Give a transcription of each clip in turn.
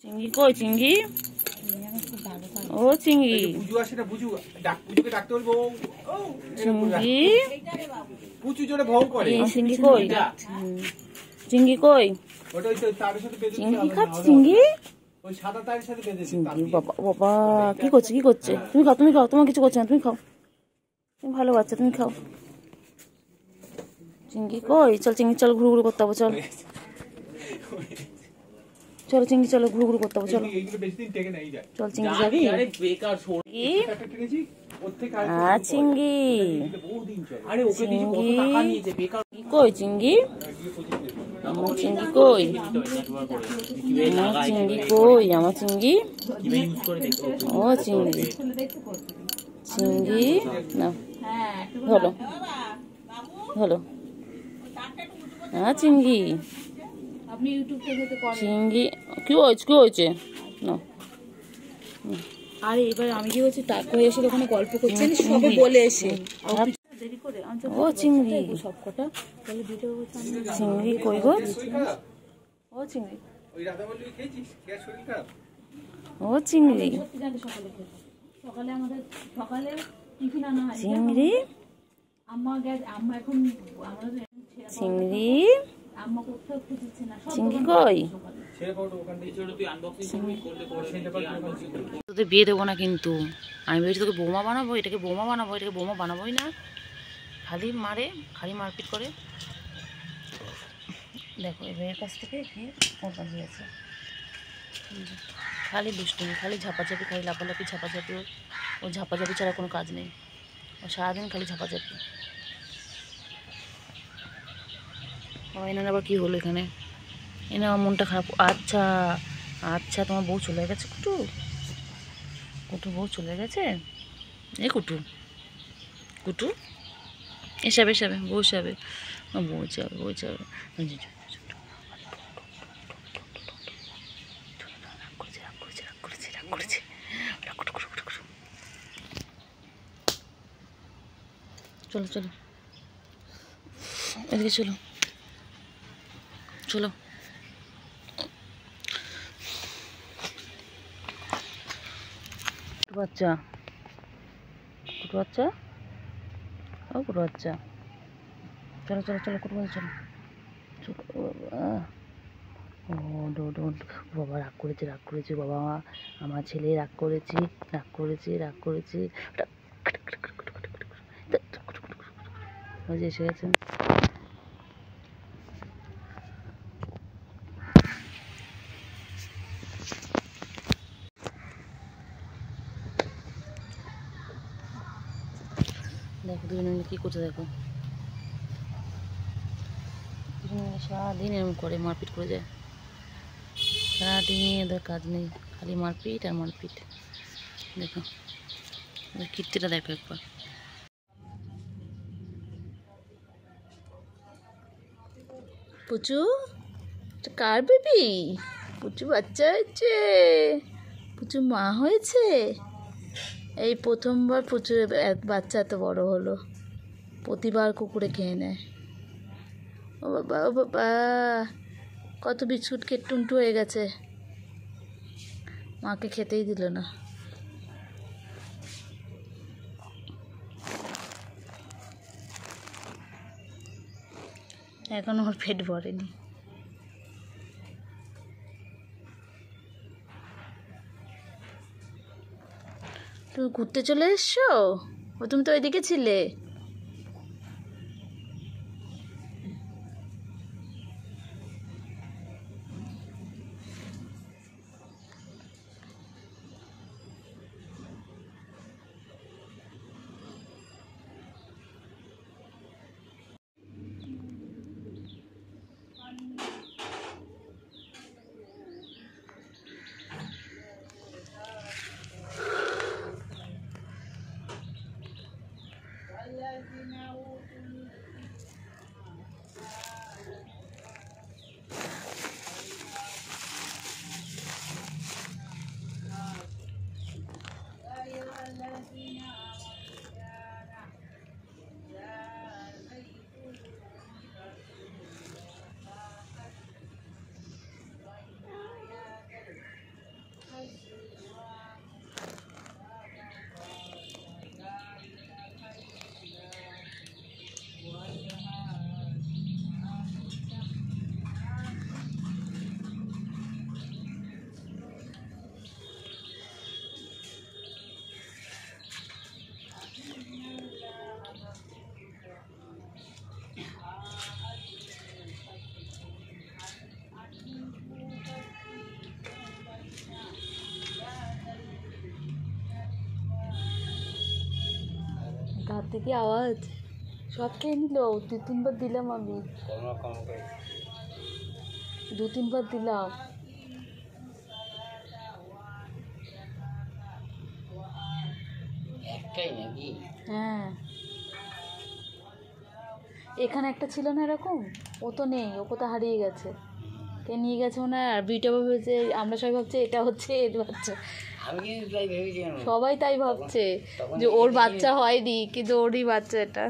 চিংড়ি কই চিংড়ি? ও চিংড়ি বুঝু আসে না, বুঝু বুঝুকে ডাকতে বলবো। চিংড়ি বুঝু জোরে ভৌ করে। চিংড়ি কই? চিংড়ি কই? ওটা ওই তারের সাথে বেঁধে চিংড়ি খাচ্ছে চিংড়ি? ওই সাদা তারের সাথে বেঁধে চিংড়ি বাবা বাবা কি করছে কি করছে? তুমি খাও তুমি খাও, তোমার কিছু করছে না, তুমি খাও, তুমি ভালো বাচ্চা, তুমি খাও। চিংড়ি কই? চল চিংড়ি চল, ঘুরু ঘুরু করতে হবে, চল চলো চিংড়ি চলো, ঘুরু ঘুরু করতে হবে, চলো চল চিংড়ি যাবি? চিংড়ি চিংড়ি কই চিংড়ি? আমার চিংড়ি কই? আমার চিংড়ি কই? আমার চিংড়ি ও চিংড়ি চিংড়ি না হলো হলো হ্যাঁ চিংড়ি চিংড়ি কি হয়েছে কি হয়েছে না? আরে এবার আমি কি বলছি, টাকা হয়ে এসে ওখানে গল্প করছেন সবে বলে এসে ও চিংড়ি সবকটা তাহলে ভিডিও চিংড়ি কই গো? ও চিংড়ি ও চিংড়ি সকালে আমাদের সকালে টিফিন আনা হয় চিংড়ি আম্মা এখন আমাদের চিংড়ি আম্মা কোথাও খুঁজছে না, চিংড়ি কই? তোদের বিয়ে দেবো না কিন্তু, আমি ভেবেছি তোকে বোমা বানাবো, এটাকে বোমা বানাবো, এটাকে বোমা বানাবোই না, খালি মারে, খালি মারপিট করে। দেখো এর কাছ থেকে ওর কাছে আছে, খালি দুষ্টুমি, খালি ঝাপাঝাপি, খালি লাফালাফি ঝাপাঝাপি, ও ঝাপাঝাপি ছাড়া কোনো কাজ নেই, ও সারাদিন খালি ঝাপাঝাপি। এনার আবার কি হলো এখানে? এনে আমার মনটা খারাপ। আচ্ছা আচ্ছা তোমার বউ চলে গেছে কুটু? কুটু বউ চলে গেছে? এ কুটু কুটু এসবে এসবে বউ যাবে, বউ যাবে বউ যাবে। চলো চলো এদিকে চলো চলো। বাচ্চা কুটু বাচ্চা ও কুটু বাচ্চা চলো চলো চলো কুটু বাচ্চা চলো চলো। ও বাবা রাগ করেছে রাগ করেছে, বাবা আমার ছেলে রাগ করেছে রাগ করেছে রাগ করেছে, এসে গেছে। দেখো দুজনে মিলে কি করছে, দেখো দুজনে মিলে সারাদিন এরকম করে মারপিট করে যায়, সারাদিন এদের কাজ নেই, খালি মারপিট আর মারপিট। দেখো কীর্তিটা দেখো একবার। পুচু কার বেবি? পুচু বাচ্চা হয়েছে, পুচু মা হয়েছে, এই প্রথমবার পুচুর বাচ্চা এত বড় হলো, প্রতিবার কুকুরে খেয়ে নেয়। ও বাবা ও বাবা কত বিস্কুট খেয়ে টুনটু হয়ে গেছে, মাকে খেতেই দিল না। এখন ওর পেট ভরেনি। তুমি ঘুরতে চলে এসছো? ও তুমি তো ওইদিকে ছিলে। দেখি আওয়াজ সব খেয়ে নিল। 2-3 বার দিলাম আমি, 2-3 বার দিলাম। হ্যাঁ, এখানে একটা ছিল না এরকম, ও তো নেই, ও কোথাও হারিয়ে গেছে। কে নিয়ে গেছে মনে হয়। আর বিটা ভেবেছে, আমরা সবাই ভাবছে এটা হচ্ছে এর বাচ্চা, সবাই তাই ভাবছে যে ওর বাচ্চা হয়নি, কিন্তু ওরই বাচ্চা এটা।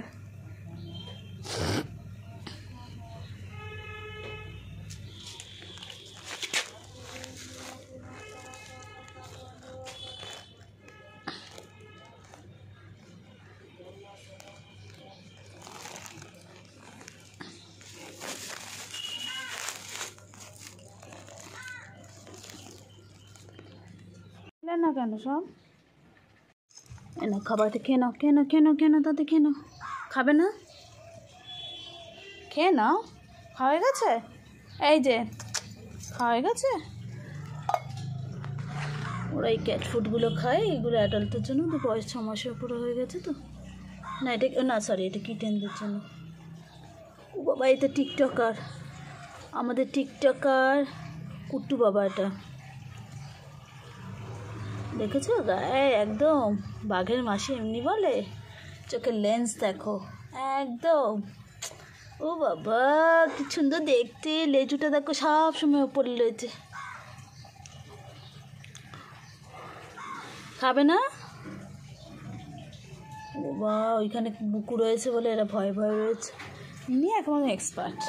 না কেন সব এনো খাবারটা খেয়ে নাও, খেয়ে নাও, খেয়ে নাও, খেয়ে নাও, তাতে খেয়ে নাও। খাবে না? খেয়ে নাও, খাওয়া হয়ে গেছে। এই যে খাওয়া হয়ে গেছে। ওরা এই ক্যাট ফুডগুলো খায়, এগুলো অ্যাডাল্টদের জন্য, তো বয়স 6 মাসের উপরে হয়ে গেছে তো। না এটা না, সরি, এটা কিটেনদের জন্য। ও বাবা, এটা টিকটকার, আমাদের টিকটকার কুট্টু বাবা। এটা দেখেছো গায়ে একদম বাঘের মাসি এমনি বলে, চোখের লেন্স দেখো একদম। ও বাবা কি সুন্দর দেখতে, লেজুটা দেখো সব সময় ওপরে রয়েছে। খাবে না? ও বাবা, ওইখানে বুকু রয়েছে বলে এরা ভয় ভয় রয়েছে। ইনি এখন এক্সপার্ট,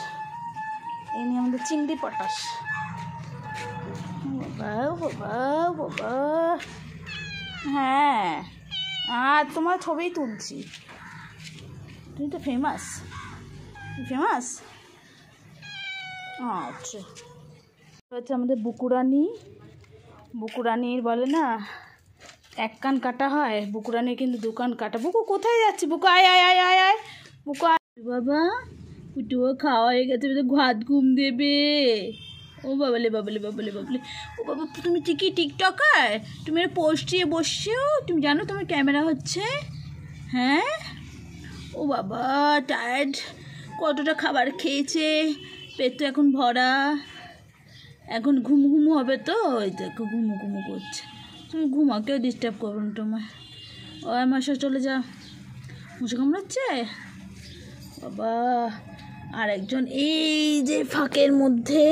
ইনি আমাদের চিংড়ি পটাশ। বাবা বাবা বাবা, হ্যাঁ আর তোমার ছবি তুলছি, তুমি তো ফেমাস, ফেমাস। আচ্ছা, হচ্ছে আমাদের বুকুরানি। বুকুরানির বলে না 1 কান কাটা হয়, বুকুরানির কিন্তু 2 কান কাটা। বুকু কোথায় যাচ্ছে? বুকু আয় আয় আয় আয় আয়, বুকু আয়। বাবা পুটুও খাওয়া হয়ে গেছে, ভাত ঘুম দেবে। ও বাবলে বাবলে বাবলে বাবলে, ও বাবা তুমি ঠিকই টিকটকার, তুমি পোস্ট দিয়ে বসছো, তুমি জানো তোমার ক্যামেরা হচ্ছে? হ্যাঁ, ও বাবা টায়ার্ড, কতটা খাবার খেয়েছে, পেট তো এখন ভরা, এখন ঘুম ঘুম হবে তো, ওই দেখো ঘুমু ঘুমু করছে। তুমি ঘুমাও, কেউ ডিস্টার্ব করবে না তোমার। ও আমার সাথে চলে যা, মশা কামড়াচ্ছে বাবা। আর একজন এই যে ফাঁকের মধ্যে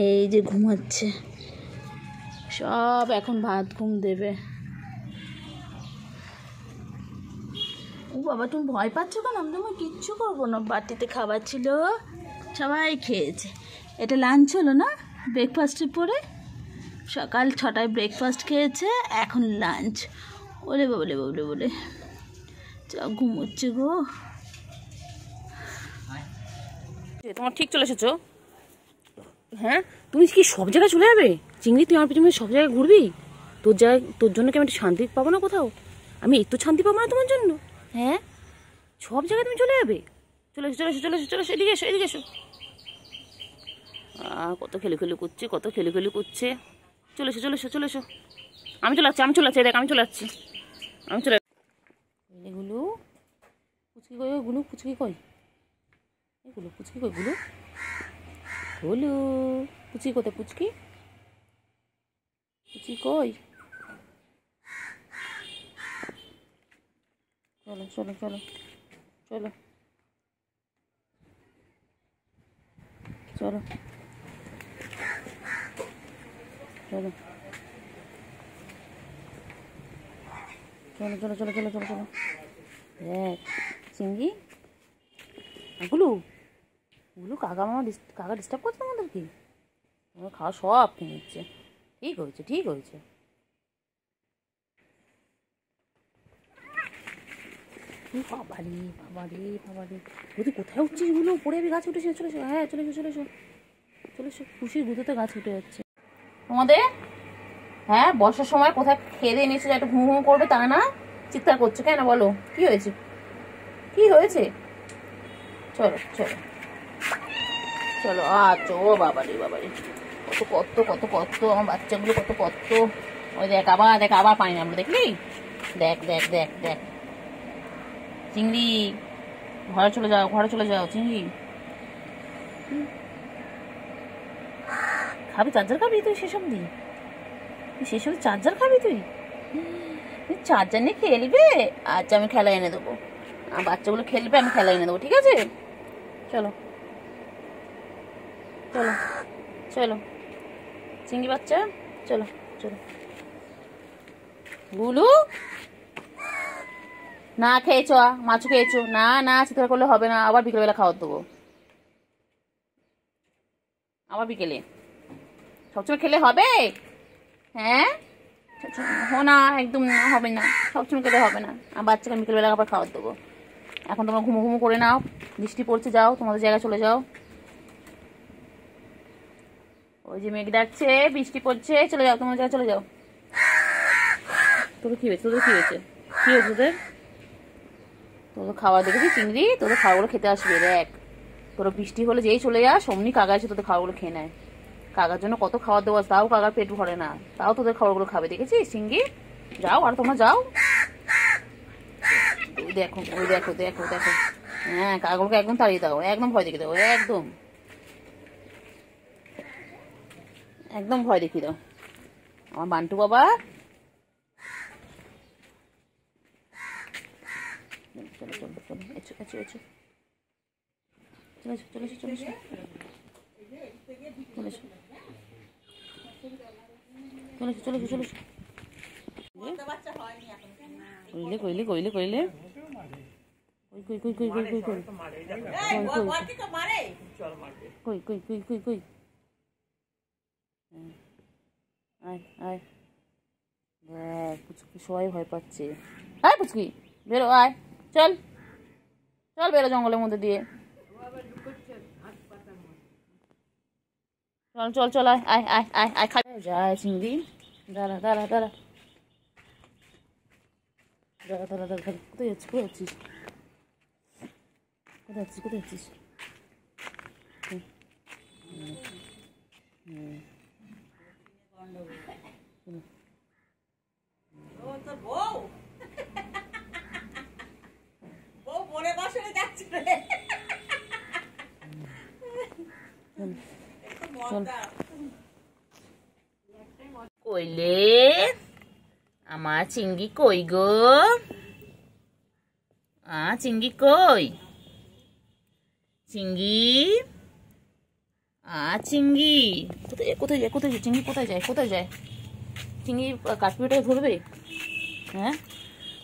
এই যে ঘুমাচ্ছে, সব এখন ভাত ঘুম দেবে। ও বাবা তুমি ভয় পাচ্ছ কেন? আমি তোমার কিচ্ছু করবো না। বাটিতে খাবার ছিল, সবাই খেয়েছে। এটা লাঞ্চ হলো না, ব্রেকফাস্টের পরে। সকাল 6টায় ব্রেকফাস্ট খেয়েছে, এখন লাঞ্চ। ওলে বলে বলে বলে চ ঘুমোচ্ছে গো। তোমার ঠিক চলে এসেছো? হ্যাঁ, তুমি কি সব জায়গায় চলে যাবে? চিংড়ি তুই আমার পিছনে সব জায়গায় ঘুরবি? তোর জন্য কি আমি একটু শান্তি পাবো না কোথাও? আমি একটু শান্তি পাবো না তোমার জন্য? হ্যাঁ, সব জায়গায় তুমি চলে যাবে? চলে এসো চলে এসো চলে এসো চলে এসো, এদিকে এসো এদিকে এসো। কত খেলুখেলু করছে, কত খেলুখেলু করছে। চলে এসো চলে এসো চলে এসো। আমি চলে যাচ্ছি, আমি চলে যাচ্ছি, দেখ আমি চলে যাচ্ছি, আমি চলে। এগুলো পুচকি কই? ওগুলো পুচকি কই? এগুলো পুচকি কই? গুলো হলো পুচকি কোথায়? পুচকি পুচকি কই? চলো চলো চলো চলো চলো চলো চলো চলো চলো চলো চলো চলো। দেখ চিংড়ি, ওগুলো ওগুলো কাকা ডিস্টার্ব করছে আমাদেরকে, আমার খাওয়া সব খেয়ে নিচ্ছে। ঠিক হয়েছে ঠিক হয়েছে। বাবারে বাবারে বাবারে, যদি কোথায় উঠছিস গুলো? পড়ে আমি গাছ উঠেছি। চলে এসো, হ্যাঁ চলে এসো চলে এসো চলে এসো। খুশির গুঁতোতে গাছ উঠে যাচ্ছে তোমাদের। হ্যাঁ, বর্ষার সময় কোথায় খেয়ে দিয়ে নিচ্ছে, একটু ঘুম ঘুম করবে, তা না চিৎকার করছে কেন বলো? কি হয়েছে কি হয়েছে? চলো চলো চলো। আচ্ছা, ও বাবারে বাবারে, কত কত কত কত আমার বাচ্চাগুলো, কত কত। ওই দেখ আবার, দেখ আবার পানি নামলো, দেখলি? দেখ দেখ দেখ দেখ চিংড়ি ঘরে চলে যাও, ঘরে চলে যাও চিংড়ি। খাবি চার্জার খাবি তুই সেসব দি? সেসব চার্জার খাবি তুই? চার্জার নিয়ে খেলবে? আচ্ছা আমি খেলা এনে দেবো, বাচ্চাগুলো খেলবে, আমি খেলা এনে দেবো, ঠিক আছে? চলো চলো চলো চিংড়ি বাচ্চা, চলো চলো। বুলু না খেয়েছো, মাছও খেয়েছো না? না চিৎকার করলে হবে না, আবার বিকেলবেলা খাওয়ার দেবো, আবার বিকেলে। সবসময় খেলে হবে? হ্যাঁ না, একদম না, হবে না, সবসময় খেলে হবে না। আর বাচ্চাকে বিকেলবেলা আবার খাওয়ার দেবো। এখন তোমরা ঘুমো ঘুমো করে নাও, বৃষ্টি পড়ছে, যাও তোমাদের জায়গায় চলে যাও। ওই যে মেঘ ডাকছে, বৃষ্টি পড়ছে, চলে যাও তোমাদের জায়গায় চলে যাও। তোদের কি হয়েছে? তোদের কি হয়েছে? কি হয়েছে তোদের? তোদের খাওয়া দেখেছি চিংড়ি, তোদের খাওয়াগুলো খেতে আসবে দেখ। তোরা বৃষ্টি হলে যেই চলে যাস অমনি কাকা এসে তোদের খাওয়াগুলো খেয়ে নেয়। কাকার জন্য কত খাবার দেওয়া, তাও কাকার পেট ভরে না, তাও তোদের খাবারগুলো খাবে, দেখেছিস চিংড়ি? যাও, আর তোমরা যাও। ওই দেখো ওই দেখো দেখো দেখো, হ্যাঁ কাকাগুলোকে একদম তাড়িয়ে দাও, একদম ভয় দেখিয়ে দাও, একদম একদম ভয় দেখিয়ে দাও আমার বান্টু বাবা। চলো চলো চলো, এসো এসো এসো, চলে এসো চলে এসো চলে এসো চলে এসো চলে এসো চলে এসো চলে এসো। কইলে কইলে কইলে কইলে কই কই কই কই কই কই কই কই কই কই কই কই, আয় আয়, দেখ পুচকি সবাই ভয় পাচ্ছে। আয় পুচকি বেরো, আয় চল চল, বেরো জঙ্গলের মধ্যে দিয়ে, চল চল চল, আয় আয় আয় আয় আয়, খা যায় চিংড়ি। দাঁড়া দাঁড়া দাঁড়া দাঁড়া দাঁড়া দাঁড়া, কোথায় যাচ্ছিস? কোথায় যাচ্ছিস? কোথায় যাচ্ছিস? কোথায় যাচ্ছিস? কইলে আমার চিংড়ি কই গো? চিংড়ি কই? চিংড়ি চিংড়ি কোথায় যায়? কোথায় যায়? কোথায় যায় চিংড়ি? কোথায় যায়? কোথায় যায় চিংড়ি? কাঠপিটাকে ধরবে? হ্যাঁ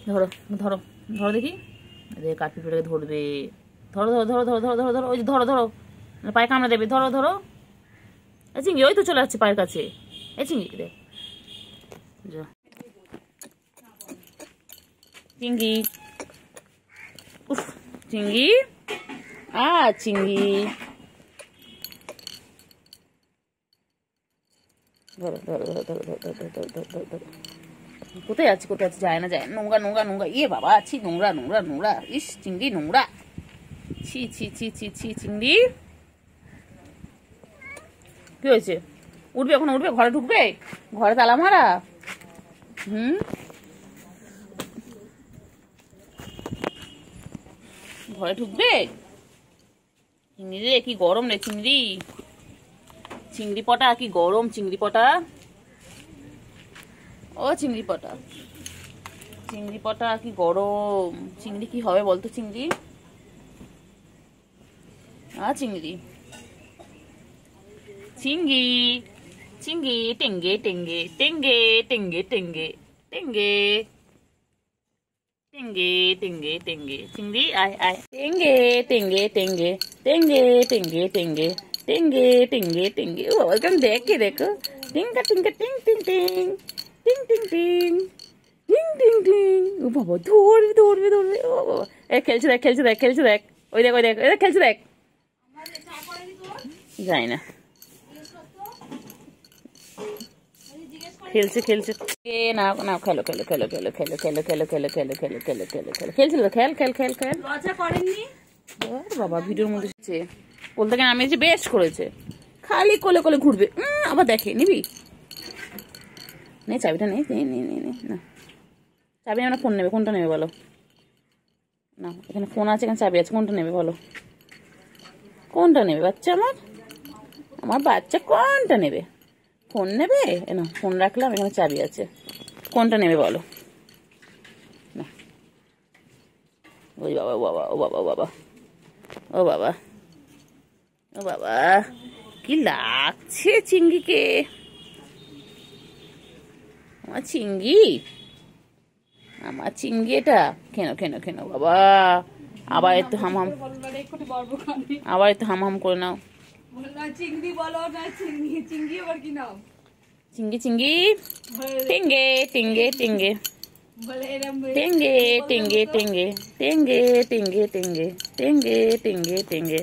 ধরো ধরো ধরো দেখি, কাঠপিটাকে ধরবে, ধরো ধরো ধরো ধরো ধরো ধরো ধরো, ওই যে ধরো ধরো, পায়ে কামড়া দেবে, ধরো ধরো। চিংড়ি ওই তো চলে যাচ্ছে পায়ের কাছে, এই চিংড়ি দেখ, চিংড়ি উফ চিংড়ি চিংড়ি, ধরো ধরো ধরো ধরো ধরো ধরো ধরো ধরো ধরো ধরো। কোথায় আছে? কোথায় আছে? যায় না যায়, নোংরা নোংরা নোংরা, ইয়ে বাবা ছি, নোংরা নোংরা নোংরা, ইস চিংড়ি নোংরা, ছি ছি ছি ছি ছি চিংড়ি। কি হয়েছে? উঠবে এখন, উঠবে? ঘরে ঢুকবে? ঘরে তালা মারা? ঘরে ঢুকবে? চিংড়ি রে কি গরম রে চিংড়ি, চিংড়ি পটা কি গরম, চিংড়ি পটা, ও চিংড়ি পটা, চিংড়ি পটা কি গরম। চিংড়ি কি হবে বলতো চিংড়ি? চিংড়ি চিংড়ি চিংড়ি, টেঙ্গে টেঙ্গে টেঙ্গে টেঙ্গে টেঙ্গে টেঙ্গে টেঙ্গে টেঙ্গে টেঙ্গে, চিংড়ি আয় আয়, টেঙ্গে টেঙ্গে টেঙ্গে টেঙ্গে টেঙ্গে টেঙ্গে টেঙ্গে টেঙ্গে টেঙ্গে। ও একদম দেখে দেখো, টিঙ্কা টিঙ্কা টিং টিং টিং টিং টিং টিং টিং টিং টিং। ও বাবা ধরবে ধরবে ধরবে, ও বাবা খেলছে দেখ খেলছে দেখ খেলছে দেখ, ওই দেখ ওই দেখ ওই দেখ খেলছে দেখ, যাই না খেলছে খেলছে, না না খেলো খেলো খেলো খেলো খেলো খেলো খেলো খেলো খেলো খেলো খেলো খেলো খেলো খেলছিল, খেল খেল খেল খেল। লজ্জা করেননি বাবা, ভিডিওর মধ্যে কোল থেকে নামিয়েছে, বেশ করেছে, খালি কোলে কোলে ঘুরবে, আবার দেখে নিবি, নে চাবিটা নেই, নে নে নে নে না চাবি, আমরা ফোন নেবে, কোনটা নেবে বলো? না, এখানে ফোন আছে, এখানে চাবি আছে, কোনটা নেবে বলো? কোনটা নেবে বাচ্চা আমার? আমার বাচ্চা কোনটা নেবে? ফোন নেবে? না, ফোন রাখলাম, এখানে চাবি আছে, কোনটা নেবে বলো? না, ওই বাবা, ও বাবা, ও বাবা, ও বাবা, ও বাবা, ও বাবা, কি লাগছে চিঙ্গিকে, আমার চিঙ্গি, আমার চিঙ্গি এটা। কেন কেন কেন বাবা, আবার একটু হাম হাম, আবার একটু হাম হাম করে নাও। চিংড়ি বলো না, চিংড়ি চিংড়ি আবার কি নাম? চিঙ্গি চিঙ্গি, টেঙ্গে টেঙ্গে টেঙ্গে, বলে এরম টেঙ্গে টেঙ্গে টেঙ্গে, টেঙ্গে টেঙ্গে টেঙ্গে, টেঙ্গে টেঙ্গে টেঙ্গে।